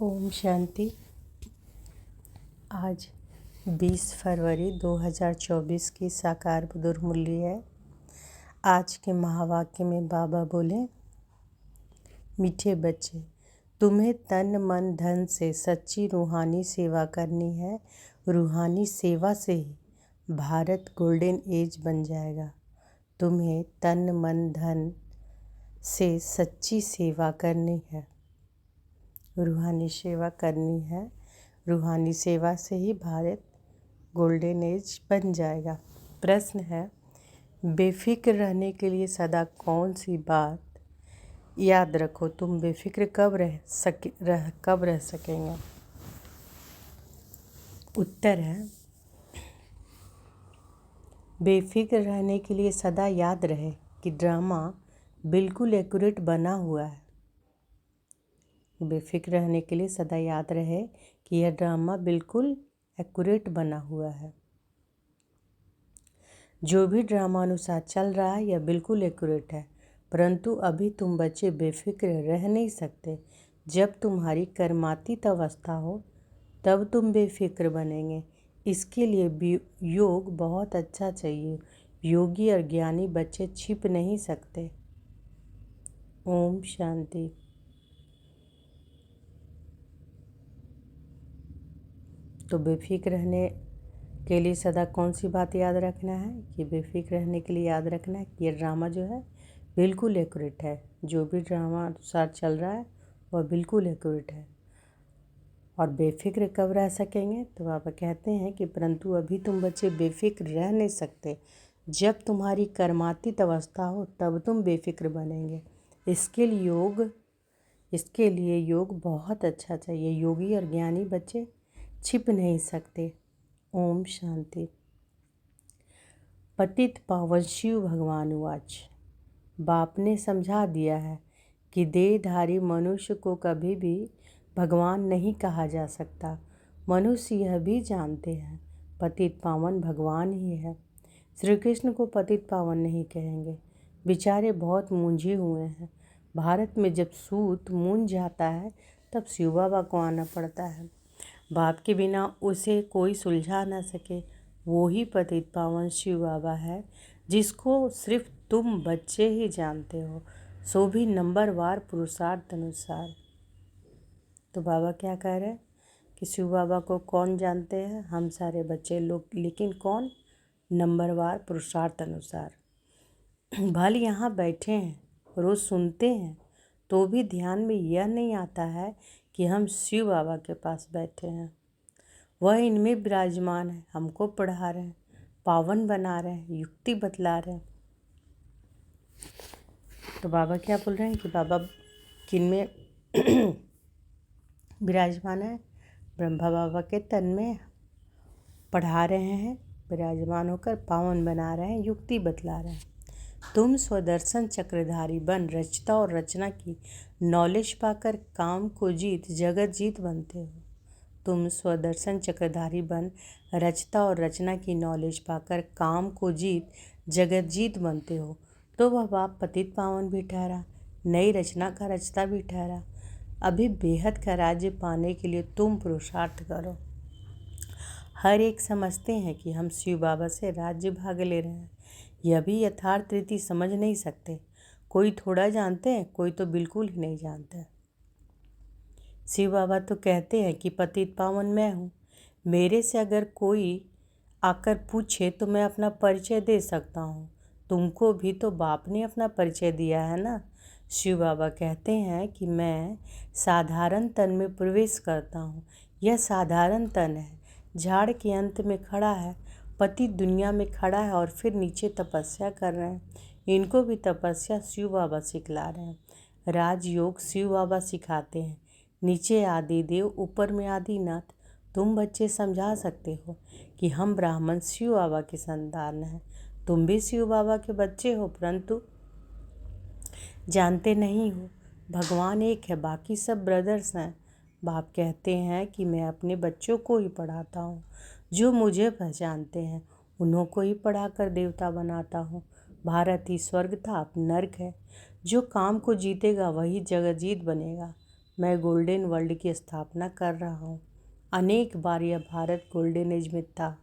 ओम शांति। आज 20 फरवरी 2024 की साकार बुजुर्ग मूल्य है। आज के महावाक्य में बाबा बोले, मीठे बच्चे, तुम्हें तन मन धन से सच्ची रूहानी सेवा करनी है। रूहानी सेवा से ही भारत गोल्डन एज बन जाएगा। तुम्हें तन मन धन से सच्ची सेवा करनी है, रूहानी सेवा करनी है। रूहानी सेवा से ही भारत गोल्डन एज बन जाएगा। प्रश्न है, बेफिक्र रहने के लिए सदा कौन सी बात याद रखो? तुम बेफिक्र कब रह सकेंगे? उत्तर है, बेफिक्र रहने के लिए सदा याद रहे कि ड्रामा बिल्कुल एक्यूरेट बना हुआ है। बेफिक्र रहने के लिए सदा याद रहे कि यह ड्रामा बिल्कुल एक्यूरेट बना हुआ है। जो भी ड्रामा अनुसार चल रहा है यह बिल्कुल एक्यूरेट है, परंतु अभी तुम बच्चे बेफिक्र रह नहीं सकते। जब तुम्हारी कर्मातीत अवस्था हो तब तुम बेफिक्र बनेंगे। इसके लिए योग बहुत अच्छा चाहिए। योगी और ज्ञानी बच्चे छिप नहीं सकते। ओम शांति। तो बेफिक्र रहने के लिए सदा कौन सी बात याद रखना है? कि बेफिक्र रहने के लिए याद रखना है कि यह ड्रामा जो है बिल्कुल एक्यूरेट है। जो भी ड्रामा अनुसार चल रहा है वह बिल्कुल एक्यूरेट है। और बेफिक्र कब रह सकेंगे? तो बाबा कहते हैं कि परंतु अभी तुम बच्चे बेफिक्र रह नहीं सकते। जब तुम्हारी कर्मातीत अवस्था हो तब तुम बेफिक्र बनेंगे। इसके लिए योग बहुत अच्छा चाहिए। योगी और ज्ञानी बच्चे छिप नहीं सकते। ओम शांति। पतित पावन शिव भगवान उवाच। बाप ने समझा दिया है कि देहधारी मनुष्य को कभी भी भगवान नहीं कहा जा सकता। मनुष्य यह भी जानते हैं पतित पावन भगवान ही है। श्री कृष्ण को पतित पावन नहीं कहेंगे। बेचारे बहुत मूंझे हुए हैं। भारत में जब सूत मूंझ जाता है तब शिव बाबा को आना पड़ता है। बाप के बिना उसे कोई सुलझा ना सके। वो ही पतित पावन शिव बाबा है जिसको सिर्फ तुम बच्चे ही जानते हो, सो भी नंबरवार पुरुषार्थ अनुसार। तो बाबा क्या कह रहे हैं कि शिव बाबा को कौन जानते हैं? हम सारे बच्चे लोग। लेकिन कौन? नंबरवार पुरुषार्थ अनुसार। भले यहाँ बैठे हैं, रोज़ सुनते हैं, तो भी ध्यान में यह नहीं आता है कि हम शिव बाबा के पास बैठे हैं। वह इनमें विराजमान है, हमको पढ़ा रहे हैं, पावन बना रहे हैं, युक्ति बतला रहे हैं। तो बाबा क्या बोल रहे हैं कि बाबा किनमें विराजमान है? ब्रह्मा बाबा के तन में पढ़ा रहे हैं, विराजमान होकर पावन बना रहे हैं, युक्ति बतला रहे हैं। तुम स्वदर्शन चक्रधारी बन रचता और रचना की नॉलेज पाकर काम को जीत जगत जीत बनते हो। तुम स्वदर्शन चक्रधारी बन रचता और रचना की नॉलेज पाकर काम को जीत जगत जीत बनते हो। तो वह बाप पतित पावन भी ठहरा, नई रचना का रचता भी ठहरा। अभी बेहद का राज्य पाने के लिए तुम पुरुषार्थ करो। हर एक समझते हैं कि हम शिव बाबा से राज्य भाग ले रहे हैं। यह भी यथार्थ रीति समझ नहीं सकते। कोई थोड़ा जानते हैं, कोई तो बिल्कुल ही नहीं जानते। शिव बाबा तो कहते हैं कि पतित पावन मैं हूँ। मेरे से अगर कोई आकर पूछे तो मैं अपना परिचय दे सकता हूँ। तुमको भी तो बाप ने अपना परिचय दिया है ना। शिव बाबा कहते हैं कि मैं साधारण तन में प्रवेश करता हूँ। यह साधारण तन है, झाड़ के अंत में खड़ा है, पति दुनिया में खड़ा है और फिर नीचे तपस्या कर रहे हैं। इनको भी तपस्या शिव बाबा सिखला रहे हैं। राजयोग शिव बाबा सिखाते हैं। नीचे आदि देव, ऊपर में आदिनाथ। तुम बच्चे समझा सकते हो कि हम ब्राह्मण शिव बाबा के संतान हैं। तुम भी शिव बाबा के बच्चे हो, परंतु जानते नहीं हो। भगवान एक है, बाकी सब ब्रदर्स हैं। बाप कहते हैं कि मैं अपने बच्चों को ही पढ़ाता हूँ। जो मुझे पहचानते हैं उन्हों को ही पढ़ाकर देवता बनाता हूँ। भारत ही स्वर्ग था, अब नर्क है। जो काम को जीतेगा वही जगजीत बनेगा। मैं गोल्डन वर्ल्ड की स्थापना कर रहा हूँ। अनेक बार यह भारत गोल्डन एज में था,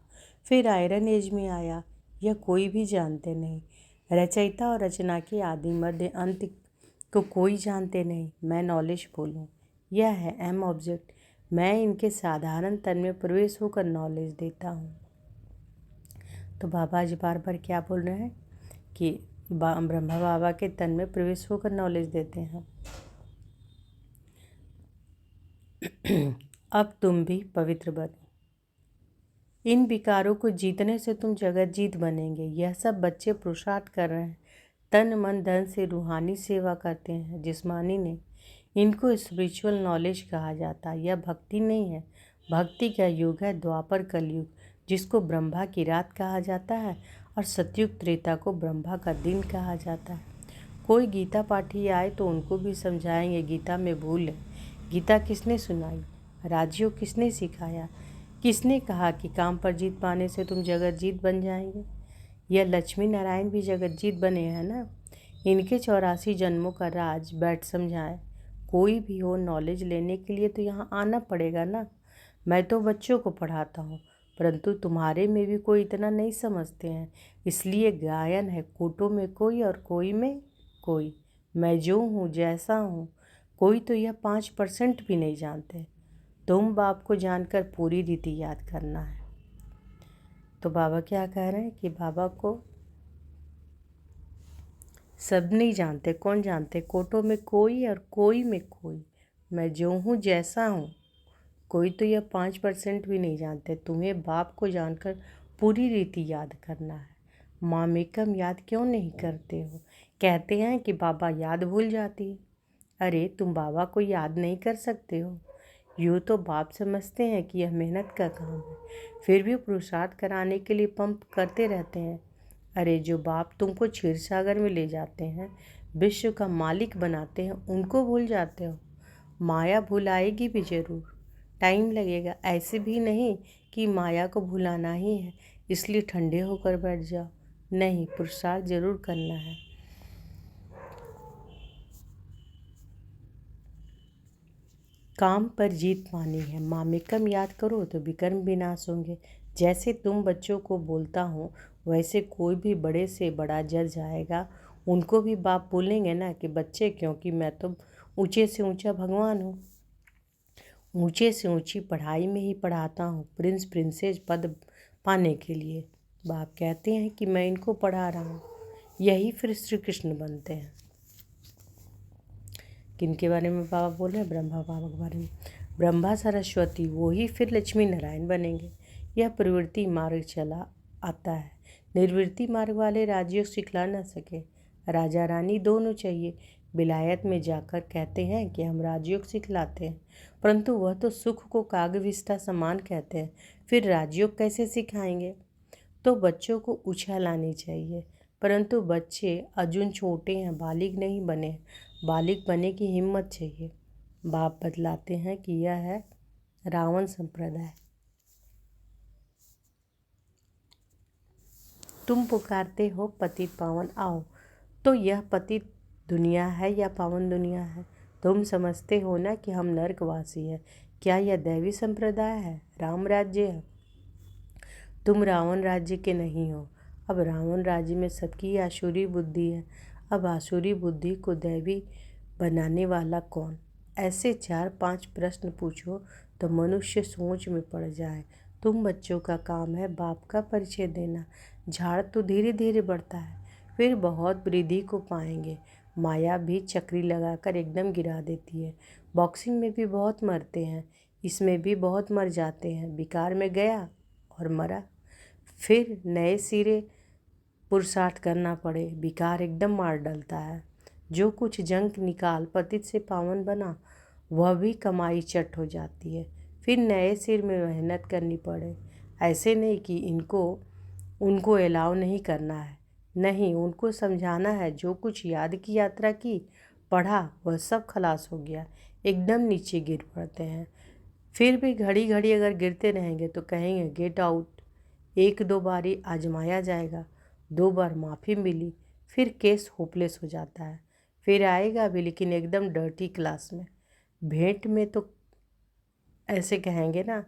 फिर आयरन एज में आया, यह कोई भी जानते नहीं। रचयिता और रचना के आदि मध्य अंत को कोई जानते नहीं। मैं नॉलेज बोलूँ, यह है एम ऑब्जेक्ट। मैं इनके साधारण तन में प्रवेश होकर नॉलेज देता हूँ। तो बाबा जी बार बार क्या बोल रहे हैं कि ब्रह्मा बाबा के तन में प्रवेश होकर नॉलेज देते हैं। अब तुम भी पवित्र बनो। इन विकारों को जीतने से तुम जगत जीत बनेंगे। यह सब बच्चे पुरुषार्थ कर रहे हैं, तन मन धन से रूहानी सेवा करते हैं, जिस्मानी नहीं। इनको स्पिरिचुअल नॉलेज कहा जाता है। यह भक्ति नहीं है। भक्ति का युग है द्वापर कलयुग, जिसको ब्रह्मा की रात कहा जाता है, और सतयुग त्रेता को ब्रह्मा का दिन कहा जाता है। कोई गीता पाठी आए तो उनको भी समझाएंगे गीता में भूल है। गीता किसने सुनाई? राजयोग किसने सिखाया? किसने कहा कि काम पर जीत पाने से तुम जगत जीत बन जाएंगे? यह लक्ष्मी नारायण भी जगत जीत बने हैं ना। इनके 84 जन्मों का राज बैठ समझाए। कोई भी हो, नॉलेज लेने के लिए तो यहाँ आना पड़ेगा ना। मैं तो बच्चों को पढ़ाता हूँ, परंतु तुम्हारे में भी कोई इतना नहीं समझते हैं। इसलिए गायन है, कोटों में कोई और कोई में कोई। मैं जो हूँ जैसा हूँ, कोई तो यह 5% भी नहीं जानते। तुम बाप को जानकर पूरी रीति याद करना है। तो बाबा क्या कह रहे हैं कि बाबा को सब नहीं जानते। कौन जानते? कोटों में कोई और कोई में कोई। मैं जो हूँ जैसा हूँ, कोई तो यह 5% भी नहीं जानते। तुम्हें बाप को जानकर पूरी रीति याद करना है। मामेकम याद क्यों नहीं करते हो? कहते हैं कि बाबा याद भूल जाती है। अरे तुम बाबा को याद नहीं कर सकते हो। यूँ तो बाप समझते हैं कि यह मेहनत का काम है, फिर भी पुरुषार्थ कराने के लिए पंप करते रहते हैं। अरे जो बाप तुमको क्षीर सागर में ले जाते हैं, विश्व का मालिक बनाते हैं, उनको भूल जाते हो। माया भुलाएगी भी जरूर, टाइम लगेगा। ऐसे भी नहीं कि माया को भुलाना ही है इसलिए ठंडे होकर बैठ जाओ। नहीं, पुरुषार्थ जरूर करना है। काम पर जीत पानी है। मामेकम याद करो तो विकर्म विनाश होंगे। जैसे तुम बच्चों को बोलता हूँ, वैसे कोई भी बड़े से बड़ा जज आएगा, उनको भी बाप बोलेंगे ना कि बच्चे, क्योंकि मैं तो ऊंचे से ऊंचा भगवान हूँ। ऊंचे से ऊंची पढ़ाई में ही पढ़ाता हूँ, प्रिंस प्रिंसेस पद पाने के लिए। बाप कहते हैं कि मैं इनको पढ़ा रहा हूँ, यही फिर श्री कृष्ण बनते हैं। किनके बारे में बाबा बोल रहे हैं? ब्रह्मा बाबा के बारे में। ब्रह्मा सरस्वती वो ही फिर लक्ष्मी नारायण बनेंगे। यह प्रवृत्ति मार्ग चला आता है। निर्वृत्ति मार्ग वाले राजयोग सिखला न सके। राजा रानी दोनों चाहिए। विलायत में जाकर कहते हैं कि हम राजयोग सिखलाते हैं, परंतु वह तो सुख को कागविष्ठा समान कहते हैं, फिर राजयोग कैसे सिखाएंगे? तो बच्चों को उछाल आनी चाहिए, परंतु बच्चे अजून छोटे हैं, बालिग नहीं बने। बालिग बने की हिम्मत चाहिए। बाप बतलाते हैं कि यह है रावण संप्रदाय। तुम पुकारते हो पतित पावन आओ, तो यह पतित दुनिया है या पावन दुनिया है? तुम समझते हो ना कि हम नरकवासी हैं। क्या यह दैवी संप्रदाय है, राम राज्य है? तुम रावण राज्य के नहीं हो। अब रावण राज्य में सबकी आसुरी बुद्धि है। अब आसुरी बुद्धि को दैवी बनाने वाला कौन? ऐसे 4-5 प्रश्न पूछो तो मनुष्य सोच में पड़ जाए। तुम बच्चों का काम है बाप का परिचय देना। झाड़ तो धीरे धीरे बढ़ता है, फिर बहुत वृद्धि को पाएंगे। माया भी चक्री लगाकर एकदम गिरा देती है। बॉक्सिंग में भी बहुत मरते हैं, इसमें भी बहुत मर जाते हैं। विकार में गया और मरा, फिर नए सिरे पुरुषार्थ करना पड़े। विकार एकदम मार डालता है। जो कुछ जंक निकाल पतित से पावन बना, वह भी कमाई चट हो जाती है। फिर नए सिर में मेहनत करनी पड़े। ऐसे नहीं कि उनको अलाउ नहीं करना है, नहीं, उनको समझाना है। जो कुछ याद की यात्रा की, पढ़ा, वह सब खलास हो गया, एकदम नीचे गिर पड़ते हैं। फिर भी घड़ी घड़ी अगर गिरते रहेंगे तो कहेंगे गेट आउट। 1-2 बारी आजमाया जाएगा, 2 बार माफ़ी मिली, फिर केस होपलेस हो जाता है। फिर आएगा भी, लेकिन एकदम डर्टी क्लास में। भेंट में तो ऐसे कहेंगे ना,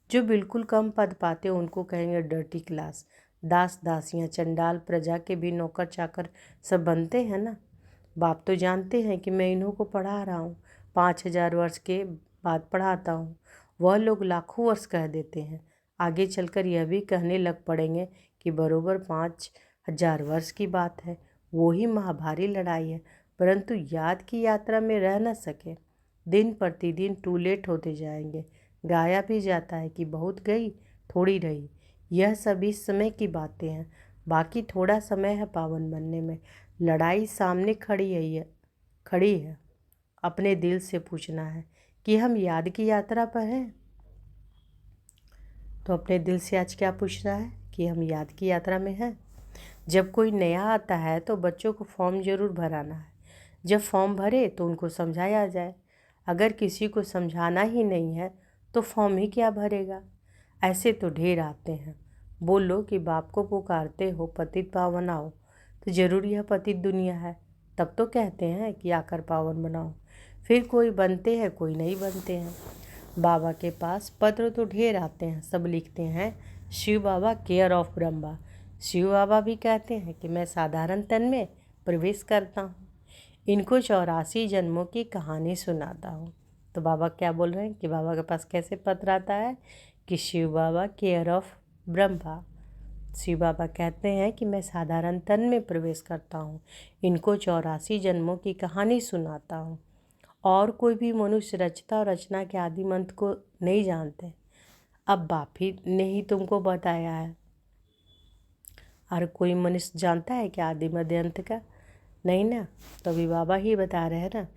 जो बिल्कुल कम पद पाते उनको कहेंगे डर्टी क्लास। दास दासियाँ चंडाल प्रजा के भी नौकर चाकर सब बनते हैं ना। बाप तो जानते हैं कि मैं इन्हों को पढ़ा रहा हूँ, 5,000 वर्ष के बाद पढ़ाता हूँ। वह लोग लाखों वर्ष कह देते हैं, आगे चलकर यह भी कहने लग पड़ेंगे कि बरोबर 5,000 वर्ष की बात है। वो ही महाभारी लड़ाई है, परंतु याद की यात्रा में रह न सके। दिन प्रतिदिन टू लेट होते जाएंगे। गाया भी जाता है कि बहुत गई थोड़ी रही। यह सब इस समय की बातें हैं, बाकी थोड़ा समय है पावन बनने में। लड़ाई सामने खड़ी है। अपने दिल से पूछना है कि हम याद की यात्रा पर हैं। तो अपने दिल से आज क्या पूछना है कि हम याद की यात्रा में हैं। जब कोई नया आता है तो बच्चों को फॉर्म जरूर भराना है। जब फॉर्म भरे तो उनको समझाया जाए। अगर किसी को समझाना ही नहीं है तो फॉर्म ही क्या भरेगा। ऐसे तो ढेर आते हैं। बोलो कि बाप को पुकारते हो पतित पावन आओ, तो जरूर यह पतित दुनिया है। तब तो कहते हैं कि आकर पावन बनाओ। फिर कोई बनते हैं, कोई नहीं बनते हैं। बाबा के पास पत्र तो ढेर आते हैं। सब लिखते हैं शिव बाबा केयर ऑफ ब्रह्मा। शिव बाबा भी कहते हैं कि मैं साधारण तन में प्रवेश करता हूँ, इनको 84 जन्मों की कहानी सुनाता हूँ। तो बाबा क्या बोल रहे हैं कि बाबा के पास कैसे पत्र आता है कि शिव बाबा केयर ऑफ ब्रह्मा। शिव बाबा कहते हैं कि मैं साधारण तन में प्रवेश करता हूँ, इनको 84 जन्मों की कहानी सुनाता हूँ। और कोई भी मनुष्य रचता और रचना के आदि मंत्र को नहीं जानते। अब बाप ही ने ही तुमको बताया है। और कोई मनुष्य जानता है कि आदि मध्य अंत का? नहीं ना। तो अभी बाबा ही बता रहे हैं ना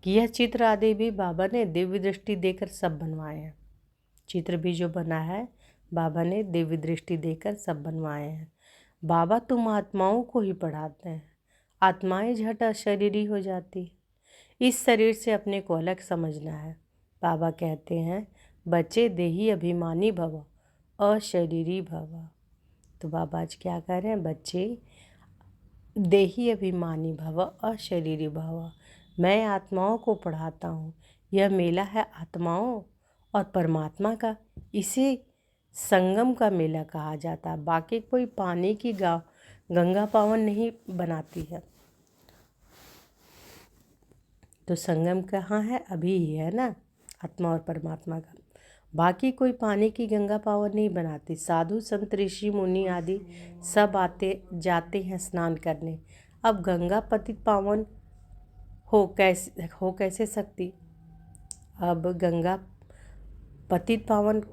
कि यह चित्र आदि भी बाबा ने दिव्य दृष्टि देकर सब बनवाए हैं। चित्र भी जो बना है बाबा ने दिव्य दृष्टि देकर सब बनवाए हैं। बाबा तुम आत्माओं को ही पढ़ाते हैं। आत्माएं झट अशरीरी हो जाती। इस शरीर से अपने को अलग समझना है। बाबा कहते हैं बच्चे देही अभिमानी भव अशरीरी भव। तो बाबा आज क्या कह रहे हैं, बच्चे देही अभिमानी भव अशरीरी भव। मैं आत्माओं को पढ़ाता हूँ। यह मेला है आत्माओं और परमात्मा का। इसे संगम का मेला कहा जाता है। बाकी कोई पानी की गंगा पावन नहीं बनाती है। तो संगम कहाँ है? अभी ही है ना, आत्मा और परमात्मा का। बाकी कोई पानी की गंगा पावन नहीं बनाती। साधु संत ऋषि मुनि आदि सब आते जाते हैं स्नान करने। अब गंगा पतित पावन हो कैसे सकती? अब गंगा पतित पावन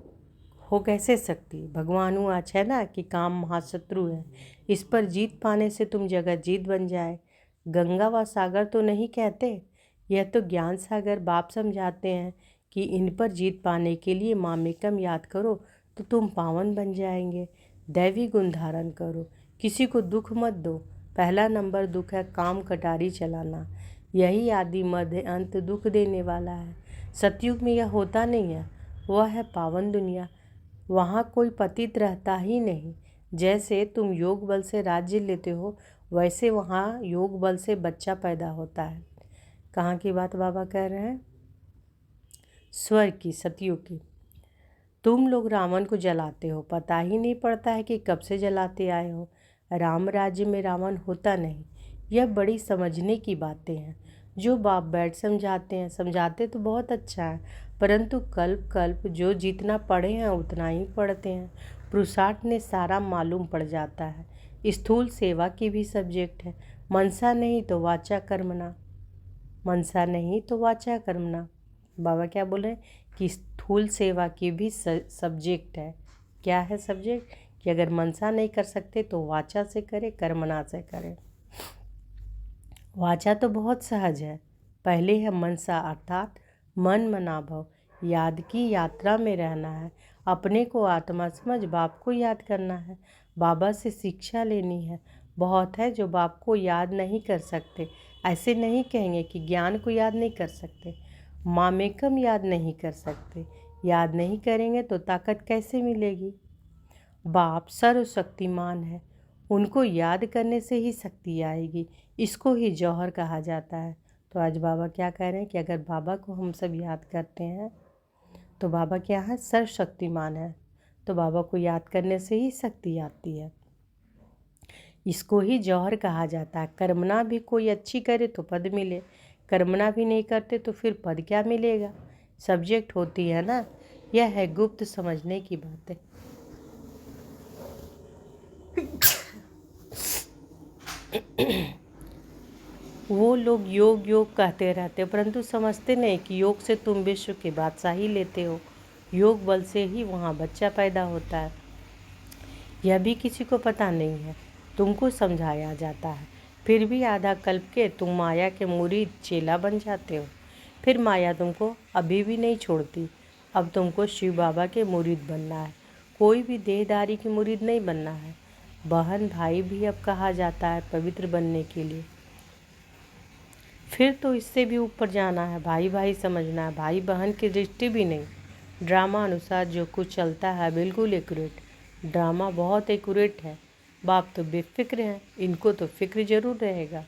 हो कैसे सकती? भगवान आज है ना कि काम महाशत्रु है, इस पर जीत पाने से तुम जगत जीत बन जाए। गंगा व सागर तो नहीं कहते, यह तो ज्ञान सागर बाप समझाते हैं कि इन पर जीत पाने के लिए मामेकम याद करो तो तुम पावन बन जाएंगे। दैवी गुण धारण करो, किसी को दुख मत दो। पहला नंबर दुख है काम कटारी चलाना, यही आदि मध्य अंत दुख देने वाला है। सतयुग में यह होता नहीं है, वह है पावन दुनिया। वहाँ कोई पतित रहता ही नहीं। जैसे तुम योग बल से राज्य लेते हो, वैसे वहाँ योग बल से बच्चा पैदा होता है। कहाँ की बात बाबा कह रहे हैं? स्वर्ग की, सतयुग की। तुम लोग रावण को जलाते हो, पता ही नहीं पड़ता है कि कब से जलाते आए हो। राम राज्य में रावण होता नहीं। यह बड़ी समझने की बातें हैं जो बाप बैठ समझाते हैं। समझाते तो बहुत अच्छा है, परंतु कल्प कल्प जो जितना पढ़े हैं उतना ही पढ़ते हैं। पुरुषार्थ ने सारा मालूम पड़ जाता है। स्थूल सेवा की भी सब्जेक्ट है। मनसा नहीं तो वाचा कर्मणा, मनसा नहीं तो वाचा कर्मणा। बाबा क्या बोल रहे हैं कि स्थूल सेवा की भी सब्जेक्ट है। क्या है सब्जेक्ट? कि अगर मनसा नहीं कर सकते तो वाचा से करें, कर्मणा से करें। वाचा तो बहुत सहज है, पहले है मनसा अर्थात मन मनाभव। याद की यात्रा में रहना है। अपने को आत्मा समझ बाप को याद करना है। बाबा से शिक्षा लेनी है। बहुत है जो बाप को याद नहीं कर सकते। ऐसे नहीं कहेंगे कि ज्ञान को याद नहीं कर सकते, मामेकम याद नहीं कर सकते। याद नहीं करेंगे तो ताकत कैसे मिलेगी? बाप सर्वशक्तिमान है, उनको याद करने से ही शक्ति आएगी। इसको ही जौहर कहा जाता है। तो आज बाबा क्या कह रहे हैं कि अगर बाबा को हम सब याद करते हैं तो बाबा क्या है, सर्वशक्तिमान है। तो बाबा को याद करने से ही शक्ति आती है। इसको ही जौहर कहा जाता है। कर्मना भी कोई अच्छी करे तो पद मिले, कर्मना भी नहीं करते तो फिर पद क्या मिलेगा। सब्जेक्ट होती है ना, यह है गुप्त समझने की बातें। वो लोग योग योग कहते रहते परंतु समझते नहीं कि योग से तुम विश्व की बादशाही लेते हो। योग बल से ही वहाँ बच्चा पैदा होता है। यह भी किसी को पता नहीं है, तुमको समझाया जाता है। फिर भी आधा कल्प के तुम माया के मुरीद चेला बन जाते हो। फिर माया तुमको अभी भी नहीं छोड़ती। अब तुमको शिव बाबा के मुरीद बनना है, कोई भी देहदारी की मुरीद नहीं बनना है। बहन भाई भी अब कहा जाता है पवित्र बनने के लिए। फिर तो इससे भी ऊपर जाना है, भाई भाई समझना है, भाई बहन की दृष्टि भी नहीं। ड्रामा अनुसार जो कुछ चलता है बिल्कुल एक्यूरेट। ड्रामा बहुत एक्यूरेट है। बाप तो बेफिक्र हैं, इनको तो फिक्र जरूर रहेगा।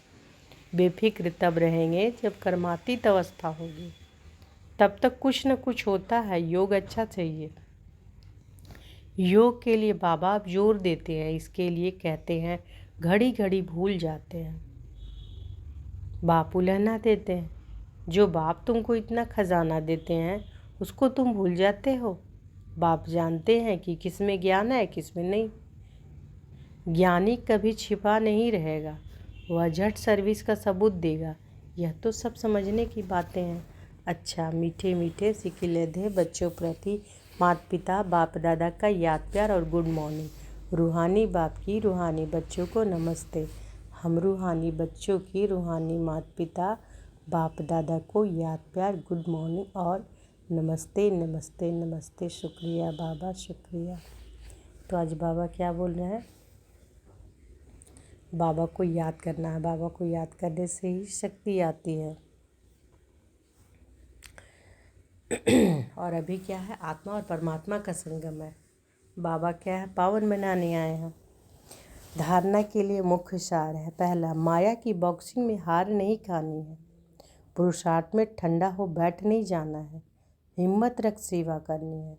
बेफिक्र तब रहेंगे जब कर्मातीत अवस्था होगी, तब तक कुछ न कुछ होता है। योग अच्छा चाहिए। योग के लिए बाबा अब जोर देते हैं, इसके लिए कहते हैं घड़ी घड़ी भूल जाते हैं। बाप उलहना देते हैं। जो बाप तुमको इतना खजाना देते हैं उसको तुम भूल जाते हो। बाप जानते हैं कि किस में ज्ञान है किस में नहीं। ज्ञानी कभी छिपा नहीं रहेगा, वह झट सर्विस का सबूत देगा। यह तो सब समझने की बातें हैं। अच्छा, मीठे मीठे सिकिलधे बच्चों प्रति माता पिता बाप दादा का याद प्यार और गुड मॉर्निंग। रूहानी बाप की रूहानी बच्चों को नमस्ते। हम रूहानी बच्चों की रूहानी माता पिता बाप दादा को याद प्यार गुड मॉर्निंग और नमस्ते नमस्ते नमस्ते। शुक्रिया बाबा, शुक्रिया। तो आज बाबा क्या बोल रहे हैं, बाबा को याद करना है। बाबा को याद करने से ही शक्ति आती है। और अभी क्या है, आत्मा और परमात्मा का संगम है। बाबा क्या है, पावन बनाने आए हैं। धारणा के लिए मुख्य सार है। पहला, माया की बॉक्सिंग में हार नहीं खानी है। पुरुषार्थ में ठंडा हो बैठ नहीं जाना है, हिम्मत रख सेवा करनी है।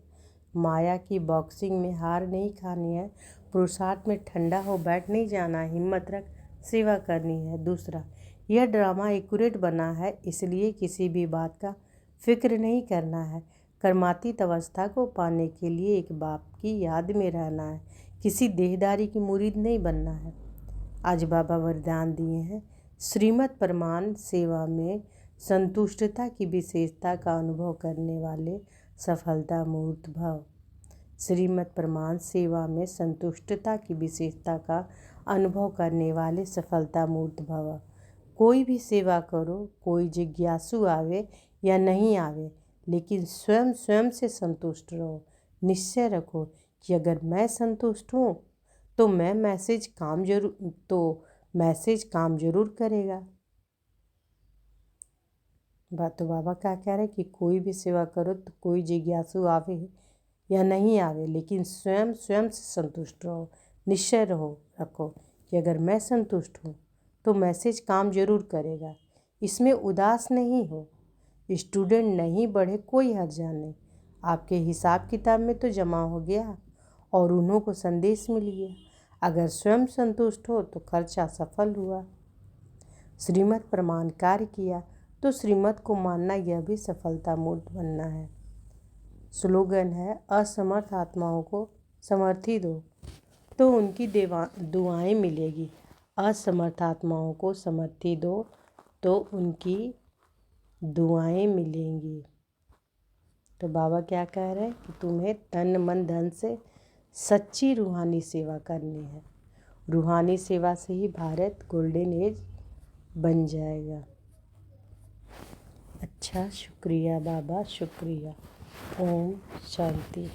माया की बॉक्सिंग में हार नहीं खानी है, पुरुषार्थ में ठंडा हो बैठ नहीं जाना, हिम्मत रख सेवा करनी है। दूसरा, यह ड्रामा एक्यूरेट बना है, इसलिए किसी भी बात का फिक्र नहीं करना है। कर्मातीत अवस्था को पाने के लिए एक बाप की याद में रहना है, किसी देहदारी की मुरीद नहीं बनना है। आज बाबा वरदान दिए हैं, श्रीमद् प्रमाण सेवा में संतुष्टता की विशेषता का अनुभव करने वाले सफलता मूर्त भव। श्रीमद् प्रमाण सेवा में संतुष्टता की विशेषता का अनुभव करने वाले सफलता मूर्त भव। कोई भी सेवा करो, कोई जिज्ञासु आवे या नहीं आवे, लेकिन स्वयं स्वयं से संतुष्ट रहो। निश्चय रखो कि अगर मैं संतुष्ट हूँ तो मैसेज काम जरूर करेगा। तो बाबा क्या कह रहे हैं कि कोई भी सेवा करो तो कोई जिज्ञासु आवे या नहीं आवे, लेकिन स्वयं स्वयं से संतुष्ट रहो। निश्चय रखो कि अगर मैं संतुष्ट हूँ तो मैसेज काम जरूर करेगा। इसमें उदास नहीं हो। स्टूडेंट नहीं बढ़े कोई हर्जा नहीं, आपके हिसाब किताब में तो जमा हो गया और उन्हों को संदेश मिल गया। अगर स्वयं संतुष्ट हो तो खर्चा सफल हुआ। श्रीमद् प्रमाण कार्य किया तो श्रीमद् को मानना, यह भी सफलता मूर्त बनना है। स्लोगन है, असमर्थ आत्माओं को समर्थी दो तो उनकी दुआएं मिलेगी। असमर्थ आत्माओं को समर्थी दो तो उनकी दुआएं मिलेंगी। तो बाबा क्या कह रहे हैं कि तुम्हें तन मन धन से सच्ची रूहानी सेवा करनी है। रूहानी सेवा से ही भारत गोल्डन एज बन जाएगा। अच्छा, शुक्रिया बाबा, शुक्रिया। ओम शांति।